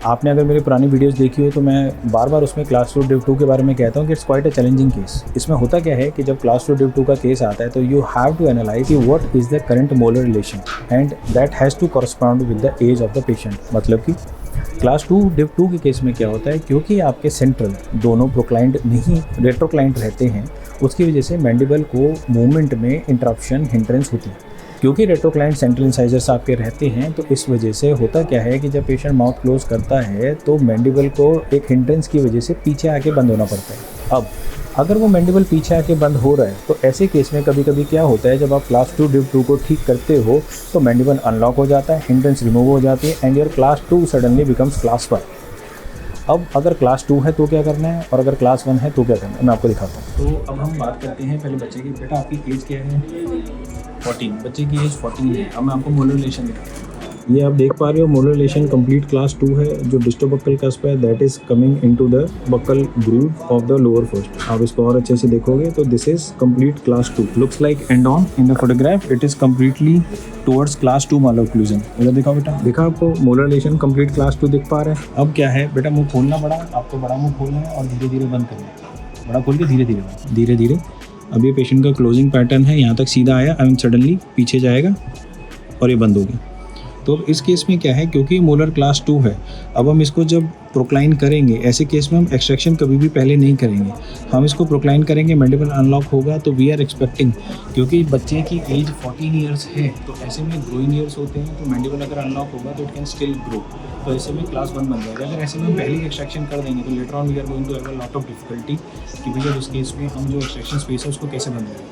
आपने अगर मेरी पुरानी वीडियोस देखी हो तो मैं बार बार उसमें क्लास 2 डिव 2 के बारे में कहता हूँ कि it's quite a challenging case. इसमें होता क्या है कि जब क्लास 2 डिव 2 का केस आता है तो यू हैव टू एनालाइज कि what is the current molar relation and that has to correspond with the age of the patient. मतलब कि क्लास 2 डिव 2 के केस में क्या होता है, क्योंकि आपके सेंट्रल दोनों प्रोक्लाइंड नहीं रेट्रोक्लाइंड रहते हैं, उसकी वजह से मैंडिबल को मूवमेंट में इंटरप्शन हिंड्रेंस होती है। क्योंकि रेट्रोक्लाइंड सेंट्रल इंसाइजर्स आपके रहते हैं तो इस वजह से होता क्या है कि जब पेशेंट माउथ क्लोज करता है तो मैंडिबल को एक हिंड्रेंस की वजह से पीछे आके बंद होना पड़ता है। अब अगर वो मैंडिबल पीछे आके बंद हो रहा है तो ऐसे केस में कभी कभी क्या होता है, जब आप क्लास 2 डिव 2 को ठीक करते हो तो मैंडिबल अनलॉक हो जाता है, हिंड्रेंस रिमूव हो जाती है and your class 2 suddenly becomes class 1। अब अगर क्लास 2 है तो क्या करना है और अगर क्लास 1 है तो क्या करना है, मैं आपको दिखाता हूँ। तो अब हम बात करते हैं पहले बच्चे की। बेटा आपकी एज क्या है? 14। बच्चे की एज 14 है। अब मैं आपको मोलर रिलेशन दिखाता हूँ। ये आप देख पा रहे हो, मोलर रिलेशन कंप्लीट क्लास 2 है। जो डिस्टोबक्कल कस्प है that is coming into the buccal groove of the lower first. आप इसको और अच्छे से देखोगे तो this is complete class 2। Looks like and on in the photograph, it is completely towards class 2 मालोक्लूजन। इधर देखा बेटा, देखा आपको मोलर रिलेशन कंप्लीट क्लास 2 दिख पा रहा है। अब क्या है बेटा, मुंह खोलना बड़ा, आपको बड़ा मुंह खोलना है और धीरे धीरे बंद करना है। बड़ा खोल के धीरे धीरे बंद, धीरे धीरे। अब ये पेशेंट का क्लोजिंग पैटर्न है, यहाँ तक सीधा आया एंड सडनली पीछे जाएगा और ये बंद हो गया। तो इस केस में क्या है, क्योंकि मोलर क्लास 2 है, अब हम इसको जब प्रोक्लाइन करेंगे, ऐसे केस में हम एक्सट्रैक्शन कभी भी पहले नहीं करेंगे। हम इसको प्रोक्लाइन करेंगे, मैंडिबल अनलॉक होगा तो वी आर एक्सपेक्टिंग, क्योंकि बच्चे की एज 14 ईयर्स है तो ऐसे में ग्रोइंग ईयर्स होते हैं, तो मैंडिबल अगर अनलॉक होगा तो इट कैन स्टिल ग्रो, तो ऐसे में क्लास 1 बन जाएगा। अगर ऐसे में हम पहले ही एक्सट्रैक्शन कर देंगे तो later on we are going to have a lot of difficulty कि भैया उस केस में हम जो एक्सट्रैक्शन स्पेस है उसको कैसे बंद करें।